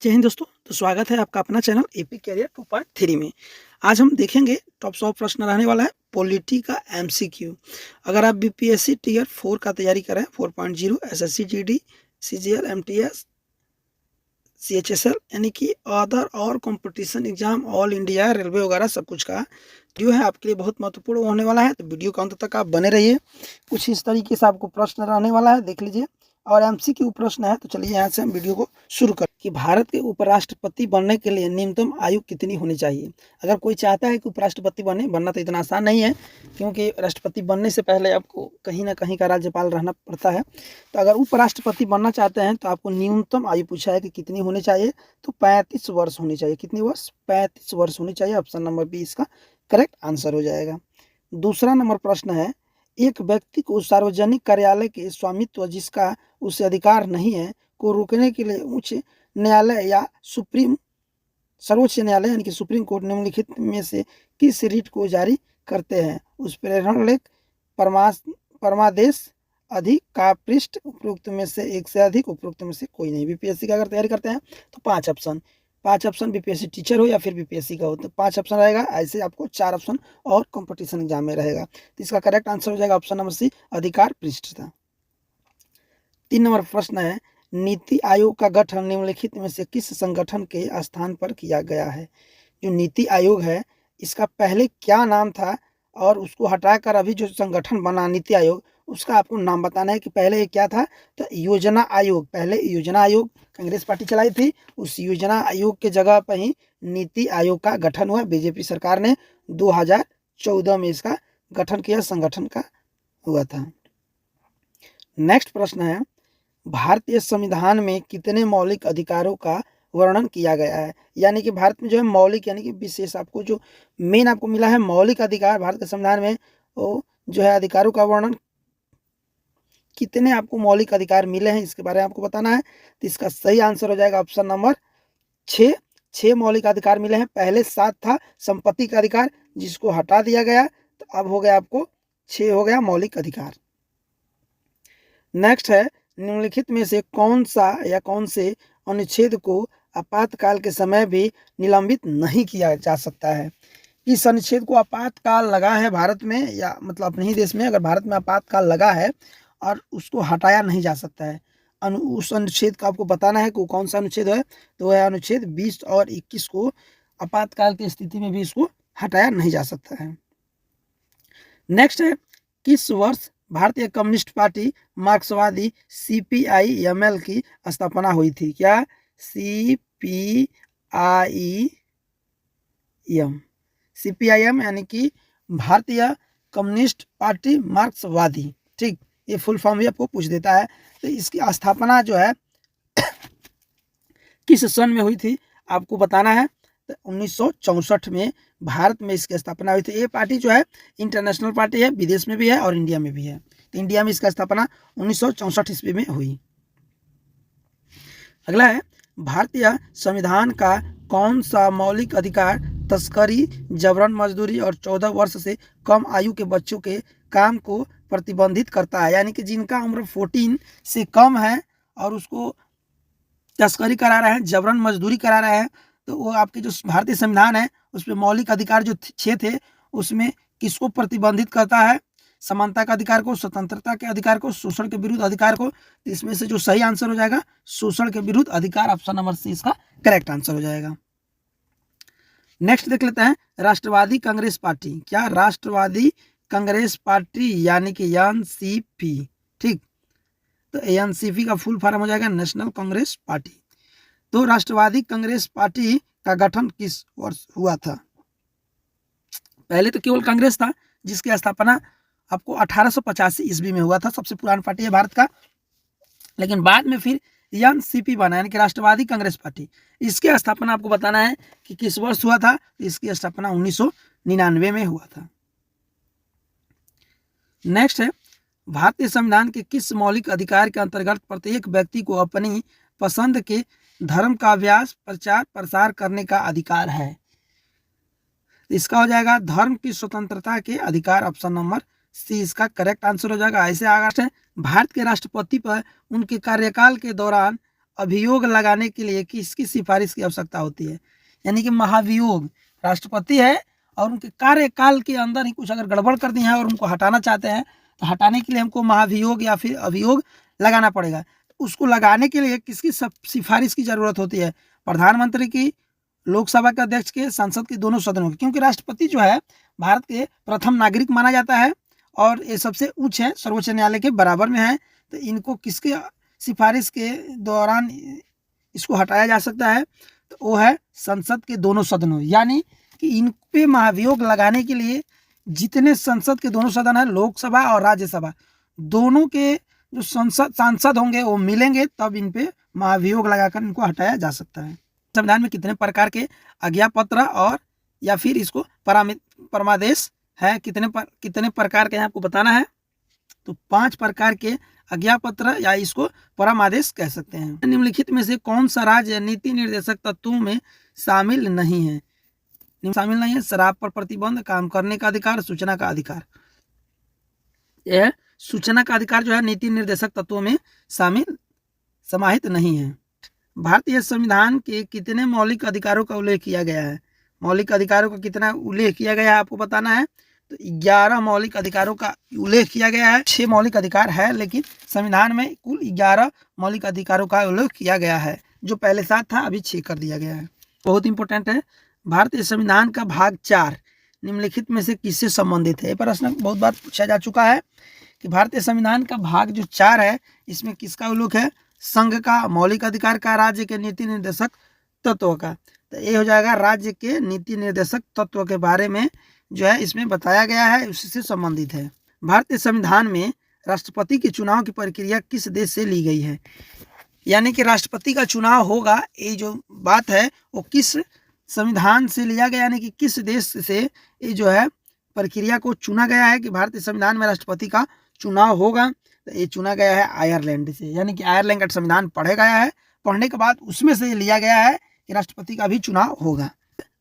जय हिंद दोस्तों। तो स्वागत है आपका अपना चैनल एपी कैरियर 2.3 में। आज हम देखेंगे टॉप 100 प्रश्न रहने वाला है पॉलिटी का एमसीक्यू। अगर आप बीपीएससी टीयर 4 का तैयारी कर रहे हैं 4.0 SSC GD CGL MTS CHSL यानी कि अदर और competition exam all India railway वगैरह सब कुछ का वीडियो है आपके लिए बहुत महत्वपूर्ण होने वाला है। तो वीडियो के अंत तक आप बने रहिए। कुछ इस तरीके से आपको प्रश्न रहने वाला है, देख लीजिए। और एमसीक्यू प्रश्न है, तो चलिए यहाँ से हम वीडियो को शुरू करें कि भारत के उपराष्ट्रपति बनने के लिए न्यूनतम आयु कितनी होनी चाहिए। अगर कोई चाहता है कि उपराष्ट्रपति बनना तो इतना आसान नहीं है, क्योंकि राष्ट्रपति बनने से पहले आपको कहीं ना कहीं का राज्यपाल रहना पड़ता है। तो अगर उपराष्ट्रपति बनना चाहते हैं तो आपको न्यूनतम आयु पूछा है कि कितनी होनी चाहिए, तो 35 वर्ष होनी चाहिए। कितनी वर्ष? 35 वर्ष होनी चाहिए। ऑप्शन नंबर बी इसका करेक्ट आंसर हो जाएगा। दूसरा नंबर प्रश्न है, एक व्यक्ति को सार्वजनिक कार्यालय के स्वामित्व जिसका उसे अधिकार नहीं है को रोकने के लिए उच्च न्यायालय या सर्वोच्च न्यायालय यानी कि सुप्रीम कोर्ट निम्नलिखित में से किस रीट को जारी करते हैं? उस प्रेरण लेख, परमादेश, अधिक का पृष्ठ, उपरोक्त में से एक से अधिक, उपरोक्त में से कोई नहीं। बीपीएससी का अगर तैयारी करते हैं तो पांच ऑप्शन बीपीएससी टीचर हो या फिर बीपीएससी का हो तो 5 ऑप्शन रहेगा। ऐसे आपको 4 ऑप्शन और कंपटीशन एग्जाम में रहेगा। तो इसका करेक्ट आंसर हो जाएगा ऑप्शन नंबर सी, अधिकार पृष्ठता। 3 नंबर प्रश्न है, नीति आयोग का गठन निम्नलिखित में से किस संगठन के स्थान पर किया गया है? जो नीति आयोग है इसका पहले क्या नाम था और उसको हटाकर अभी जो संगठन बना नीति आयोग, उसका आपको नाम बताना है कि पहले ये क्या था। तो योजना आयोग, पहले योजना आयोग कांग्रेस पार्टी चलाई थी, उस योजना आयोग के जगह पर ही नीति आयोग का गठन हुआ। बीजेपी सरकार ने 2014 में इसका गठन किया, संगठन का हुआ था। नेक्स्ट प्रश्न है, भारतीय संविधान में कितने मौलिक अधिकारों का वर्णन किया गया है? यानी कि भारत में जो है मौलिक यानी कि विशेष, आपको जो मेन आपको मिला है मौलिक अधिकार भारत के संविधान में, वो जो है अधिकारों का वर्णन, कितने आपको मौलिक अधिकार मिले हैं इसके बारे में आपको बताना है। तो इसका सही आंसर हो जाएगा ऑप्शन नंबर 6। 6 मौलिक अधिकार मिले हैं। पहले 7 था संपत्ति का अधिकार, जिसको हटा दिया गया, तो अब हो गया आपको 6 हो गया मौलिक अधिकार। नेक्स्ट है, निम्नलिखित में से कौन से अनुच्छेद को आपातकाल के समय भी निलंबित नहीं किया जा सकता है? इस अनुच्छेद को आपातकाल लगा है भारत में, या मतलब अपने ही देश में अगर भारत में आपातकाल लगा है और उसको हटाया नहीं जा सकता है, उस अनुच्छेद का आपको बताना है कि कौन सा अनुच्छेद है। तो वह अनुच्छेद 20 और 21 को आपातकाल की स्थिति में भी इसको हटाया नहीं जा सकता है। नेक्स्ट है, किस वर्ष भारतीय कम्युनिस्ट पार्टी मार्क्सवादी सीपीआईएमएल की स्थापना हुई थी? क्या? सीपीआईएम यानी कि भारतीय कम्युनिस्ट पार्टी मार्क्सवादी, ठीक, ये फुल फॉर्म भी आपको पूछ देता है। तो इसकी स्थापना जो है किस सन में हुई थी आपको बताना है। तो 1964 में भारत में इसकी स्थापना हुई थी। ये पार्टी जो है इंटरनेशनल पार्टी है, विदेश में भी है और इंडिया में भी है। तो इंडिया में इसका स्थापना 1964 ईस्वी में हुई। अगला है, भारतीय संविधान का कौन सा मौलिक अधिकार तस्करी, जबरन मजदूरी और 14 वर्ष से कम आयु के बच्चों के काम को प्रतिबंधित करता है? यानी कि जिनका उम्र 14 से कम है और उसको तस्करी करा रहे हैं, जबरन मजदूरी करा रहे हैं, तो वो आपके जो भारतीय संविधान है उसमें मौलिक अधिकार जो 6 थे उसमें किसको प्रतिबंधित करता है? समानता का अधिकार को, स्वतंत्रता के अधिकार को, शोषण के विरुद्ध अधिकार को। इसमें से जो सही आंसर हो जाएगा शोषण के विरुद्ध अधिकार, ऑप्शन नंबर सी इसका करेक्ट आंसर हो जाएगा। नेक्स्ट देख लेते हैं, राष्ट्रवादी कांग्रेस पार्टी। क्या? राष्ट्रवादी कांग्रेस पार्टी यानी कि एनसीपी, ठीक। तो एनसीपी का फुल फॉर्म हो जाएगा नेशनल कांग्रेस पार्टी। तो राष्ट्रवादी कांग्रेस पार्टी का गठन किस वर्ष हुआ था? पहले तो केवल कांग्रेस था जिसकी स्थापना आपको 1885 ईस्वी में हुआ था, सबसे पुरानी पार्टी है भारत का। लेकिन बाद में फिर एनसीपी बना यानी कि राष्ट्रवादी कांग्रेस पार्टी। इसकी स्थापना आपको बताना है कि किस वर्ष हुआ था। इसकी स्थापना 1999 में हुआ था। नेक्स्ट है, भारतीय संविधान के किस मौलिक अधिकार के अंतर्गत प्रत्येक व्यक्ति को अपनी पसंद के धर्म का अभ्यास, प्रचार, प्रसार करने का अधिकार है? इसका हो जाएगा धर्म की स्वतंत्रता के अधिकार, ऑप्शन नंबर सी इसका करेक्ट आंसर हो जाएगा। ऐसे आगे भारत के राष्ट्रपति पर उनके कार्यकाल के दौरान अभियोग लगाने के लिए किसकी सिफारिश की आवश्यकता होती है? यानी कि महाभियोग, राष्ट्रपति है और उनके कार्यकाल के अंदर ही कुछ अगर गड़बड़ कर दी है और उनको हटाना चाहते हैं तो हटाने के लिए हमको महाभियोग या फिर अभियोग लगाना पड़ेगा। उसको लगाने के लिए किसकी सिफारिश की जरूरत होती है? प्रधानमंत्री की, लोकसभा के अध्यक्ष के, संसद के दोनों सदनों की, क्योंकि राष्ट्रपति जो है भारत के प्रथम नागरिक माना जाता है और ये सबसे उच्च है, सर्वोच्च न्यायालय के बराबर में है। तो इनको किसके सिफारिश के दौरान इसको हटाया जा सकता है? तो वो है संसद के दोनों सदनों। यानी कि इन पे महाभियोग लगाने के लिए जितने संसद के दोनों सदन है, लोकसभा और राज्यसभा, दोनों के जो सांसद होंगे वो मिलेंगे, तब इन पे महाभियोग लगाकर इनको हटाया जा सकता है। संविधान में कितने प्रकार के आज्ञा पत्र और या फिर इसको परमादेश है? कितने प्रकार के आपको बताना है। तो 5 प्रकार के आज्ञा पत्र या इसको परमादेश कह सकते हैं। निम्नलिखित में से कौन सा राज्य नीति निर्देशक तत्वों में शामिल नहीं है? शामिल नहीं है शराब पर प्रतिबंध, काम करने का अधिकार, सूचना का अधिकार। यह सूचना का अधिकार जो है नीति निर्देशक तत्वों में समाहित नहीं है। भारतीय संविधान के कितने मौलिक अधिकारों का उल्लेख किया गया है? मौलिक अधिकारों का कितना उल्लेख किया गया है आपको बताना है। तो 11 मौलिक अधिकारों का उल्लेख किया गया है। 6 मौलिक अधिकार है, लेकिन संविधान में कुल 11 मौलिक अधिकारों का उल्लेख किया गया है। जो पहले 7 था, अभी 6 कर दिया गया है। बहुत इंपॉर्टेंट है। भारतीय संविधान का भाग 4 निम्नलिखित में से किससे संबंधित है? ये प्रश्न बहुत बार पूछा जा चुका है कि भारतीय संविधान का भाग जो 4 है, इसमें किसका उल्लेख है? संघ का, मौलिक अधिकार का, राज्य के नीति निर्देशक तत्व का। तो ये हो जाएगा राज्य के नीति निर्देशक तत्व के बारे में जो है इसमें बताया गया है, उससे संबंधित है। भारतीय संविधान में राष्ट्रपति के चुनाव की प्रक्रिया किस देश से ली गई है? यानी कि राष्ट्रपति का चुनाव होगा, ये जो बात है वो किस संविधान से लिया गया, यानी कि किस देश से ये जो है प्रक्रिया को चुना गया है कि भारतीय संविधान में राष्ट्रपति का चुनाव होगा। तो ये चुना गया है आयरलैंड से। यानी कि आयरलैंड का संविधान पढ़ा गया है, पढ़ने के बाद उसमें से लिया गया है कि राष्ट्रपति का भी चुनाव होगा।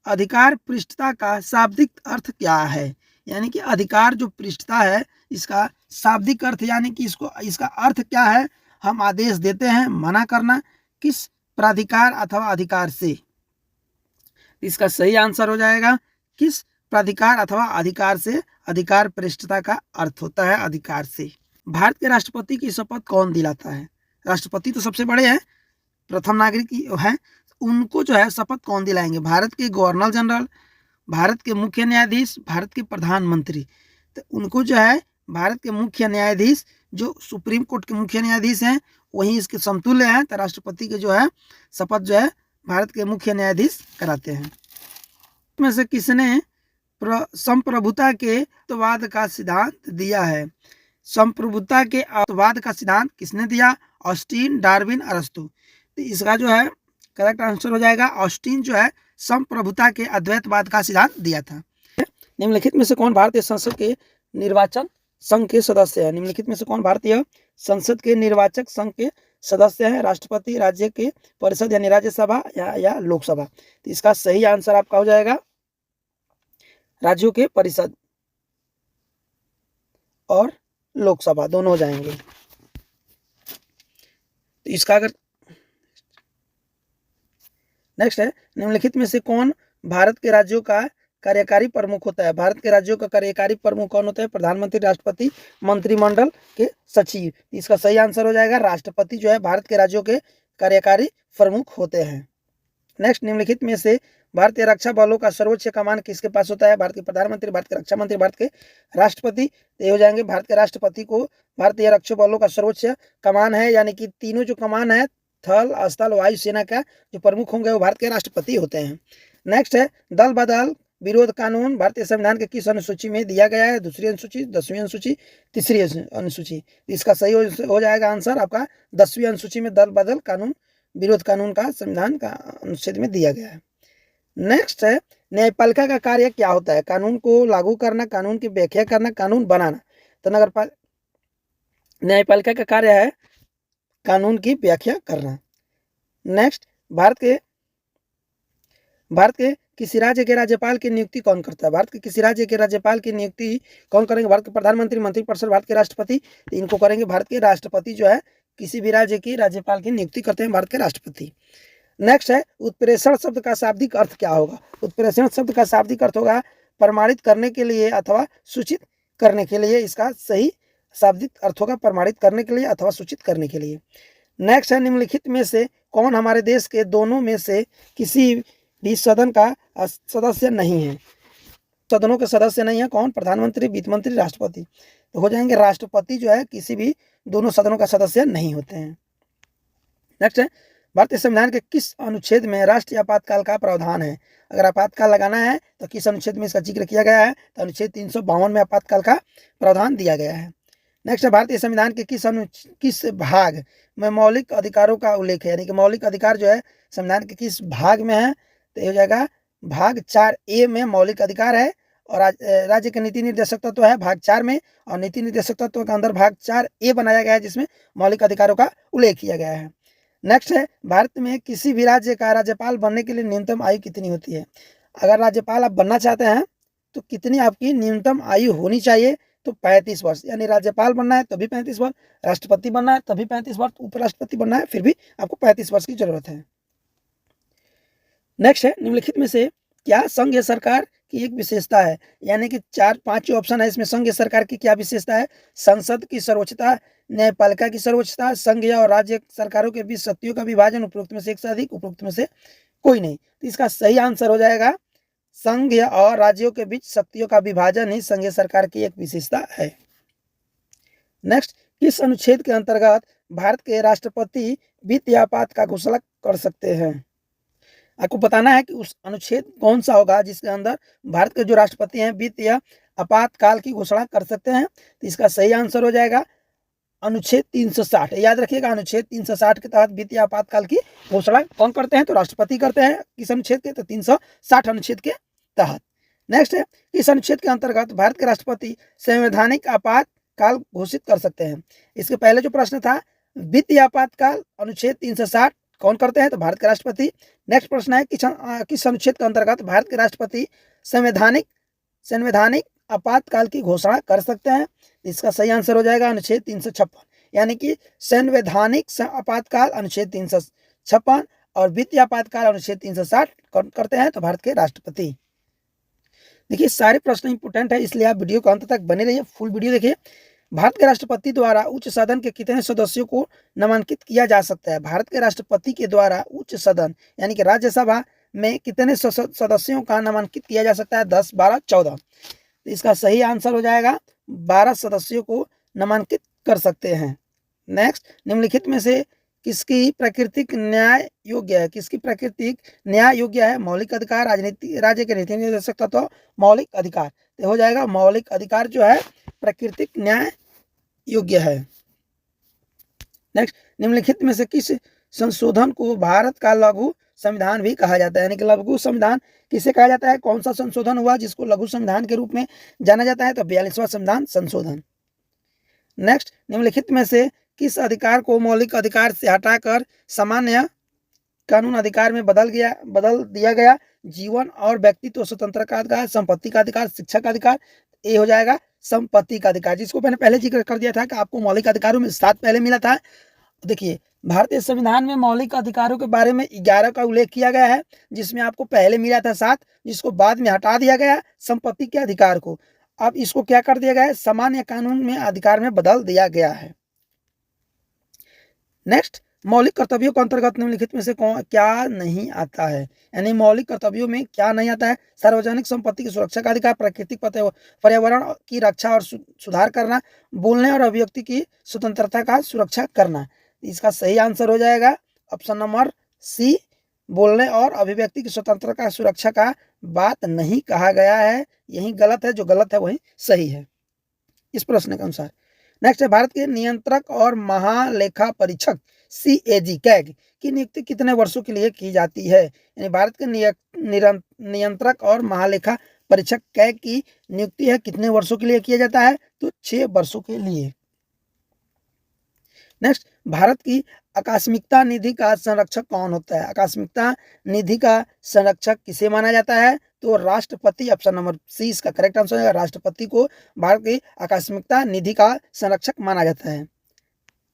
अधिकार पृष्ठता का शाब्दिक अर्थ क्या है? यानी कि अधिकार जो पृष्ठता है, इसका शाब्दिक अर्थ यानी कि इसका अर्थ क्या है? हम आदेश देते हैं, मना करना, किस प्राधिकार अथवा अधिकार से। इसका सही आंसर हो जाएगा किस प्राधिकार अथवा अधिकार से। अधिकार पृष्ठता का अर्थ होता है अधिकार से। भारत के राष्ट्रपति की शपथ कौन दिलाता है? राष्ट्रपति तो सबसे बड़े हैं, प्रथम नागरिक है, उनको जो है शपथ कौन दिलाएंगे? भारत के गवर्नर जनरल, भारत के मुख्य न्यायाधीश, भारत के प्रधानमंत्री। तो उनको जो है भारत के मुख्य न्यायाधीश, जो सुप्रीम कोर्ट के मुख्य न्यायाधीश हैं, वही इसके समतुल्य हैं। तो राष्ट्रपति के जो है शपथ जो है भारत के मुख्य न्यायाधीश कराते हैं। में से किसने संप्रभुता के अतवाद का सिद्धांत दिया है? संप्रभुता के अतवाद का सिद्धांत किसने दिया? ऑस्टिन, डार्विन, अरस्तु। तो इसका जो है करेक्ट आंसर हो जाएगा ऑस्टिन जो है संप्रभुता के अद्वैतवाद का सिद्धांत दिया था। निम्नलिखित में से कौन भारतीय संसद के निर्वाचन संघ के सदस्य है? निम्नलिखित में से कौन भारतीय संसद के निर्वाचक संघ के सदस्य है? राष्ट्रपति, राज्य के परिषद यानी राज्यसभा या लोकसभा। तो इसका सही आंसर आपका हो जाएगा राज्यों के परिषद और लोकसभा दोनों हो जाएंगे। तो इसका अगर नेक्स्ट है, निम्नलिखित में से कौन भारत के राज्यों का कार्यकारी प्रमुख होता है? भारत के राज्यों का कार्यकारी प्रमुख कौन होता है? प्रधानमंत्री, राष्ट्रपति, मंत्रिमंडल के सचिव। इसका सही आंसर हो जाएगा राष्ट्रपति जो है भारत के राज्यों के कार्यकारी प्रमुख होते हैं। नेक्स्ट, निम्नलिखित में से भारतीय रक्षा बलों का सर्वोच्च कमान किसके पास होता है? भारत के प्रधानमंत्री, भारत के रक्षा मंत्री, भारत के राष्ट्रपति। ये हो जाएंगे भारत के राष्ट्रपति को भारतीय रक्षा बलों का सर्वोच्च कमान है, यानी कि तीनों जो कमान है थल, स्थल, वायु सेना का जो प्रमुख होंगे वो भारत के राष्ट्रपति होते हैं। नेक्स्ट है, दल बदल विरोध कानून भारतीय संविधान के किस अनुसूची में दिया गया है? दूसरी अनुसूची, 10वीं अनुसूची, तीसरी अनुसूची। इसका सही हो जाएगा आंसर आपका 10वीं अनुसूची में दल बदल कानून, विरोध कानून का संविधान का अनुच्छेद में दिया गया है। नेक्स्ट है, न्यायपालिका का कार्य क्या होता है? कानून को लागू करना, कानून की व्याख्या करना, कानून बनाना। तो न्यायपालिका का कार्य है कानून की व्याख्या करना। नेक्स्ट, भारत के किसी राज्य के राज्यपाल की नियुक्ति कौन करता है? भारत के किसी राज्य के राज्यपाल की नियुक्ति कौन करेंगे? भारत के प्रधानमंत्री, मंत्रिपरिषद, भारत के राष्ट्रपति। इनको करेंगे भारत के राष्ट्रपति जो है किसी भी राज्य की राज्यपाल की नियुक्ति करते हैं भारत के राष्ट्रपति। नेक्स्ट है उत्प्रेषण शब्द का शाब्दिक अर्थ क्या होगा। उत्प्रेषण शब्द का शाब्दिक अर्थ होगा प्रमाणित करने के लिए अथवा सूचित करने के लिए। इसका सही शाब्दिक अर्थ होगा प्रमाणित करने के लिए अथवा सूचित करने के लिए। नेक्स्ट है निम्नलिखित में से कौन हमारे देश के दोनों में से किसी भी सदन का सदस्य नहीं है। सदनों के सदस्य नहीं है कौन, प्रधानमंत्री, वित्त मंत्री, राष्ट्रपति। तो हो जाएंगे राष्ट्रपति जो है किसी भी दोनों सदनों का सदस्य नहीं होते हैं। नेक्स्ट है भारतीय संविधान के किस अनुच्छेद में राष्ट्रीय आपातकाल का प्रावधान है। अगर आपातकाल लगाना है तो किस अनुच्छेद में इसका जिक्र किया गया है, तो अनुच्छेद 352 में आपातकाल का प्रावधान दिया गया है। नेक्स्ट है भारतीय संविधान के किस भाग में मौलिक अधिकारों का उल्लेख है, यानी कि मौलिक अधिकार जो है संविधान के किस भाग में है, तो ये हो जाएगा भाग 4A में मौलिक अधिकार है। और राज्य के नीति निर्देशक तत्व है भाग 4 में, और नीति निर्देशक तत्व के अंदर भाग 4A बनाया गया है जिसमें मौलिक अधिकारों का उल्लेख किया गया है। नेक्स्ट है भारत में किसी भी राज्य का राज्यपाल बनने के लिए न्यूनतम आयु कितनी होती है। अगर राज्यपाल आप बनना चाहते हैं तो कितनी आपकी न्यूनतम आयु होनी चाहिए, तो 35 वर्ष। यानी राज्यपाल बनना है तभी 35 वर्ष, राष्ट्रपति बनना है तभी 35 वर्ष, उपराष्ट्रपति बनना है फिर भी आपको 35 वर्ष की जरूरत है। नेक्स्ट है निम्नलिखित में से क्या संघीय सरकार की एक विशेषता है, यानी कि 4-5 जो ऑप्शन है इसमें संघीय सरकार की क्या विशेषता है। संसद की सर्वोच्चता, न्यायपालिका की सर्वोच्चता, संघीय और राज्य सरकारों के बीच शक्तियों का विभाजन, उपरोक्त में से एक से अधिक, उपरोक्त में से कोई नहीं। तो इसका सही आंसर हो जाएगा संघीय और राज्यों के बीच शक्तियों का विभाजन ही संघीय सरकार की एक विशेषता है। नेक्स्ट, किस अनुच्छेद के अंतर्गत भारत के राष्ट्रपति वित्तीय आपात का घोषणा कर सकते हैं। आपको बताना है कि उस अनुच्छेद कौन सा होगा जिसके अंदर भारत के जो राष्ट्रपति हैं वित्तीय आपातकाल की घोषणा कर सकते हैं। तो इसका सही आंसर हो जाएगा अनुच्छेद 360। याद रखिएगा अनुच्छेद 360 के तहत वित्तीय आपातकाल की घोषणा कौन करते हैं, तो राष्ट्रपति करते हैं। किस अनुच्छेद के, तो 360 अनुच्छेद के तहत। नेक्स्ट है इस अनुच्छेद के अंतर्गत भारत के राष्ट्रपति संवैधानिक आपातकाल घोषित कर सकते हैं। इसके पहले जो प्रश्न था वित्तीय आपातकाल अनुच्छेद 360 कौन करते हैं, तो भारत के राष्ट्रपति। नेक्स्ट प्रश्न है किस अनुच्छेद के अंतर्गत भारत के राष्ट्रपति संवैधानिक आपातकाल की घोषणा कर सकते हैं। इसका सही आंसर हो जाएगा अनुच्छेद 356, यानी कि संवैधानिक आपातकाल अनुच्छेद 356 और वित्तीय आपातकाल अनुच्छेद 360 करते हैं तो भारत के राष्ट्रपति। देखिए सारे प्रश्न इंपोर्टेंट है, इसलिए आप वीडियो को अंत तक बने रहिए, फुल वीडियो देखिए। भारत के राष्ट्रपति द्वारा उच्च सदन के कितने सदस्यों को नामांकित किया जा सकता है। भारत के राष्ट्रपति के द्वारा उच्च सदन यानी कि राज्यसभा में कितने सदस्यों का नामांकित किया जा सकता है, 10, 12, 14। तो इसका सही आंसर हो जाएगा 12 सदस्यों को नामांकित कर सकते हैं। नेक्स्ट, निम्नलिखित में से किसकी प्राकृतिक न्याय योग्य है, किसकी प्राकृतिक न्याय योग्य है। मौलिक अधिकार, राज्य के नीति निर्देशक तत्व, मौलिक अधिकार। तो हो जाएगा मौलिक अधिकार जो है प्राकृतिक न्याय योग्य है। नेक्स्ट, निम्नलिखित में से किस संशोधन को भारत का लघु संविधान भी कहा जाता है, यानी कि लघु संविधान किसे कहा जाता है, कौन सा संशोधन हुआ जिसको लघु संविधान के रूप में जाना जाता है, तो 42वां संविधान संशोधन। नेक्स्ट, निम्नलिखित में से किस अधिकार को मौलिक अधिकार से हटाकर सामान्य कानून अधिकार में बदल दिया गया। जीवन और व्यक्तित्व स्वतंत्रता का अधिकार, संपत्ति का अधिकार, शिक्षा का अधिकार। ये हो जाएगा संपत्ति का अधिकार, जिसको मैंने पहले जिक्र कर दिया था कि आपको मौलिक अधिकारों में 7 पहले मिला था। देखिए भारतीय संविधान में मौलिक अधिकारों के बारे में 11 का उल्लेख किया गया है, जिसमें आपको पहले मिला था 7, जिसको बाद में हटा दिया गया संपत्ति के अधिकार को। अब इसको क्या कर दिया गया है, सामान्य कानून में अधिकार में बदल दिया गया है। नेक्स्ट, मौलिक कर्तव्यों के अंतर्गत निम्नलिखित में से क्या नहीं आता है, यानी मौलिक कर्तव्यों में क्या नहीं आता है। सार्वजनिक संपत्ति की सुरक्षा का अधिकार, प्राकृतिक पर्यावरण की रक्षा और सुधार करना, बोलने और अभिव्यक्ति की स्वतंत्रता का सुरक्षा करना। इसका सही आंसर हो जाएगा ऑप्शन नंबर सी, बोलने और अभिव्यक्ति की स्वतंत्रता का सुरक्षा का बात नहीं कहा गया है। यही गलत है, जो गलत है वही सही है इस प्रश्न के अनुसार। नेक्स्ट है भारत के नियंत्रक और महालेखा परीक्षक CAG कैग की नियुक्ति कितने वर्षों के लिए की जाती है, यानी भारत के नियंत्रक और महालेखा परीक्षक कैग की नियुक्ति है कितने वर्षों के लिए किया जाता है, तो 6 वर्षों के लिए। नेक्स्ट, भारत की आकस्मिकता निधि का संरक्षक कौन होता है। आकस्मिकता निधि का संरक्षक किसे माना जाता है, तो राष्ट्रपति। ऑप्शन नंबर सी इसका करेक्ट आंसर है, राष्ट्रपति को भारत की आकस्मिकता निधि का संरक्षक माना जाता है।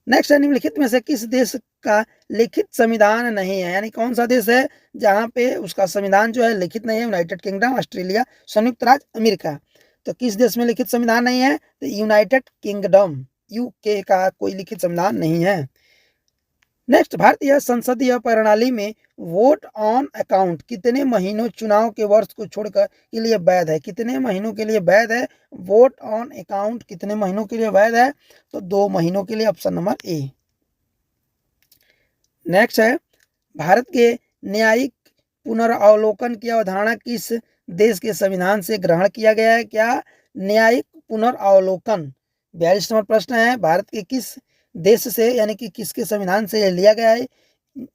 नेक्स्ट है, निम्नलिखित में से किस देश का लिखित संविधान नहीं है, यानी कौन सा देश है जहाँ पे उसका संविधान जो है लिखित नहीं है? यूनाइटेड किंगडम, ऑस्ट्रेलिया, संयुक्त राज्य अमेरिका। तो किस देश में लिखित संविधान नहीं है? तो यूनाइटेड किंगडम, यूके का कोई लिखित संविधान नहीं है। नेक्स्ट, भारतीय संसदीय प्रणाली में वोट ऑन अकाउंट कितने महीनों चुनाव के वर्ष को छोड़कर के लिए वैध है? कितने महीनों के लिए वैध है? वोट ऑन अकाउंट कितने महीनों के लिए वैध है? तो 2 महीनों के लिए, ऑप्शन नंबर ए। नेक्स्ट है, भारत के न्यायिक पुनरावलोकन की अवधारणा किस देश के संविधान से ग्रहण किया गया है? क्या न्यायिक पुनरावलोकन 42 नंबर प्रश्न है, भारत के किस देश से यानी कि किसके संविधान से लिया गया है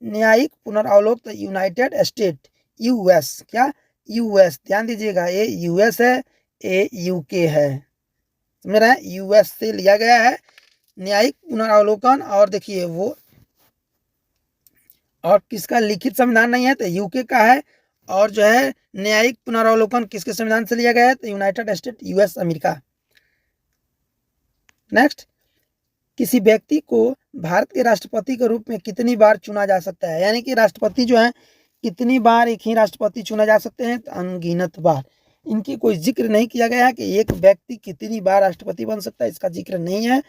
न्यायिक पुनरावलोकन? United state, US. क्या? यूएस। ध्यान दीजिएगा, ये यूएस है, ये यूके है, समझ रहे हैं? यूएस से लिया गया है न्यायिक पुनरावलोकन। और देखिए वो, और किसका लिखित संविधान नहीं है? तो यूके का है। और जो है न्यायिक पुनरावलोकन किसके संविधान से लिया गया है? तो United state, US, America. Next, किसी व्यक्ति को भारत के राष्ट्रपति के रूप में कितनी बार चुना जा सकता है? यानी कि राष्ट्रपति जो है कितनी बार एक ही राष्ट्रपति चुना जा सकते हैं? तो अनगिनत बार। इनकी कोई जिक्र नहीं किया गया है कि एक व्यक्ति कितनी बार राष्ट्रपति बन सकता है, इसका जिक्र नहीं है।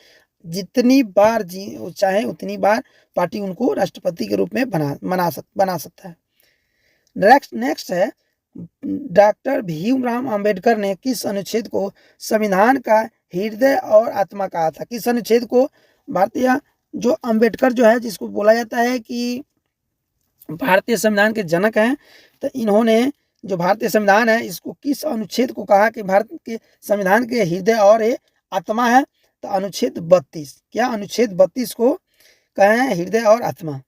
जितनी बार चाहे उतनी बार पार्टी उनको राष्ट्रपति के रूप में बना सकता है। नेक्स्ट है, डॉक्टर भीमराव अंबेडकर ने किस अनुच्छेद को संविधान का हृदय और आत्मा कहा था? किस अनुच्छेद को? भारतीय जो अंबेडकर जो है, जिसको बोला जाता है कि भारतीय संविधान के जनक हैं, तो इन्होंने जो भारतीय संविधान है इसको किस अनुच्छेद को कहा कि भारत के संविधान के हृदय और ये आत्मा है? तो अनुच्छेद 32। क्या? अनुच्छेद 32 को कहे हैं हृदय और आत्मा।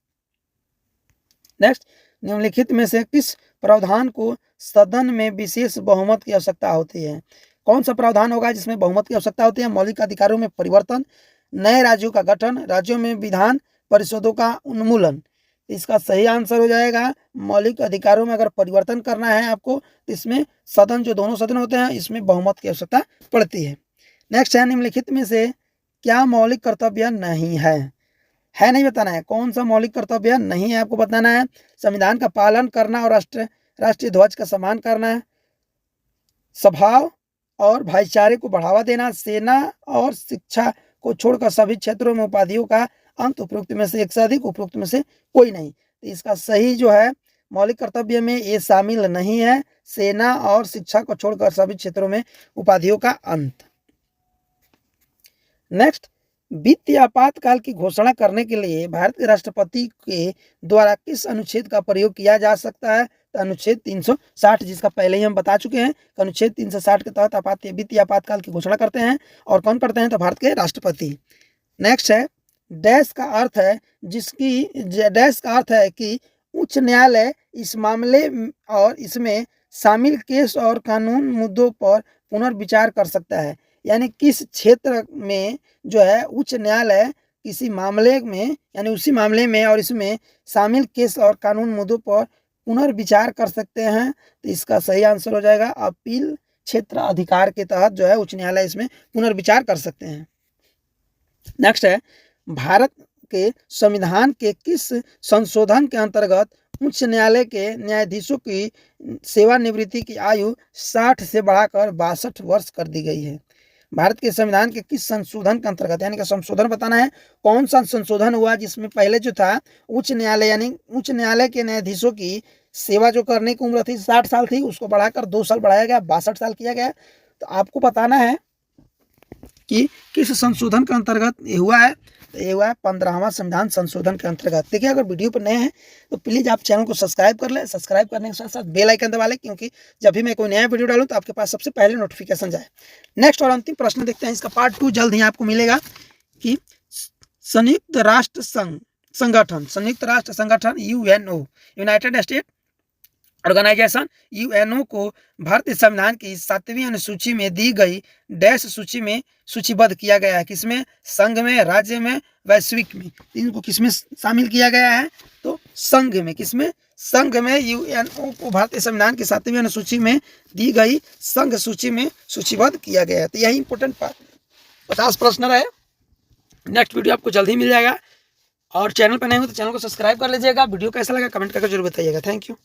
नेक्स्ट, निम्नलिखित में से किस प्रावधान को सदन में विशेष बहुमत की आवश्यकता होती है? कौन सा प्रावधान होगा जिसमें बहुमत की आवश्यकता होती है? मौलिक अधिकारों में परिवर्तन, नए राज्यों का गठन, राज्यों में विधान परिषदों का उन्मूलन। इसका सही आंसर हो जाएगा मौलिक अधिकारों में अगर परिवर्तन करना है आपको, तो इसमें सदन, जो दोनों सदन होते हैं, इसमें बहुमत की आवश्यकता पड़ती है। नेक्स्ट है, निम्नलिखित में से क्या मौलिक कर्तव्य नहीं है? नहीं बताना है, कौन सा मौलिक कर्तव्य नहीं है आपको बताना है। संविधान का पालन करना और राष्ट्रीय ध्वज का सम्मान करना है, सद्भाव और भाईचारे को बढ़ावा देना, सेना और शिक्षा को छोड़कर सभी क्षेत्रों में उपाधियों का अंत, उपरोक्त में से एक से अधिक, उपरोक्त में से कोई नहीं। तो इसका सही जो है मौलिक कर्तव्य में ये शामिल नहीं है, सेना और शिक्षा को छोड़कर सभी क्षेत्रों में उपाधियों का अंत। नेक्स्ट, वित्तीय आपातकाल की घोषणा करने के लिए भारत के राष्ट्रपति के द्वारा किस अनुच्छेद का प्रयोग किया जा सकता है? तो अनुच्छेद 360, जिसका पहले ही हम बता चुके हैं। अनुच्छेद 360 के तहत वित्तीय आपातकाल की घोषणा करते हैं, और कौन करते हैं? तो भारत के राष्ट्रपति। नेक्स्ट है, डैश का अर्थ है कि उच्च न्यायालय इस मामले और इसमें शामिल केस और कानून मुद्दों पर पुनर्विचार कर सकता है। यानी किस क्षेत्र में जो है उच्च न्यायालय किसी मामले में, यानी उसी मामले में और इसमें शामिल केस और कानून मुद्दों पर पुनर्विचार कर सकते हैं? तो इसका सही आंसर हो जाएगा अपील क्षेत्र अधिकार के तहत जो है उच्च न्यायालय इसमें पुनर्विचार कर सकते हैं। नेक्स्ट है, भारत के संविधान के किस संशोधन के अंतर्गत उच्च न्यायालय के न्यायाधीशों की सेवानिवृत्ति की आयु 60 से बढ़ाकर 62 वर्ष कर दी गई है? भारत के संविधान के किस संशोधन के अंतर्गत, यानी कि संशोधन बताना है, कौन सा संशोधन हुआ जिसमें पहले जो था उच्च न्यायालय, यानी उच्च न्यायालय के न्यायाधीशों की सेवा जो करने की उम्र थी 60 साल थी, उसको बढ़ाकर 2 साल बढ़ाया गया, 62 साल किया गया। तो आपको बताना है कि किस संशोधन के अंतर्गत ये हुआ है। तो ये हुआ है 15वां संविधान संशोधन के अंतर्गत। देखिए, अगर वीडियो पर नए हैं तो प्लीज़ आप चैनल को सब्सक्राइब कर लें, सब्सक्राइब करने के साथ साथ बेल आइकन दबा लें, क्योंकि जब भी मैं कोई नया वीडियो डालूं तो आपके पास सबसे पहले नोटिफिकेशन जाए। नेक्स्ट और अंतिम प्रश्न देखते हैं, इसका पार्ट 2 जल्द ही आपको मिलेगा कि संयुक्त राष्ट्र संगठन UNO, United State Organisation, UNO को भारतीय संविधान की 7वीं अनुसूची में दी गई डैश सूची में सूचीबद्ध किया गया है? किसमें? संघ में, राज्य में, वैश्विक में। इनको किसमें शामिल किया गया है? तो संघ में। किसमें? संघ में यूएनओ को भारतीय संविधान की 7वीं अनुसूची में दी गई संघ सूची में सूचीबद्ध किया गया है। तो यही इंपॉर्टेंट 50 प्रश्न रहे। नेक्स्ट वीडियो आपको जल्द ही मिल जाएगा। और चैनल पर नए हो तो चैनल को सब्सक्राइब कर लीजिएगा। वीडियो कैसा लगा कमेंट करके जरूर बताइएगा। Thank you.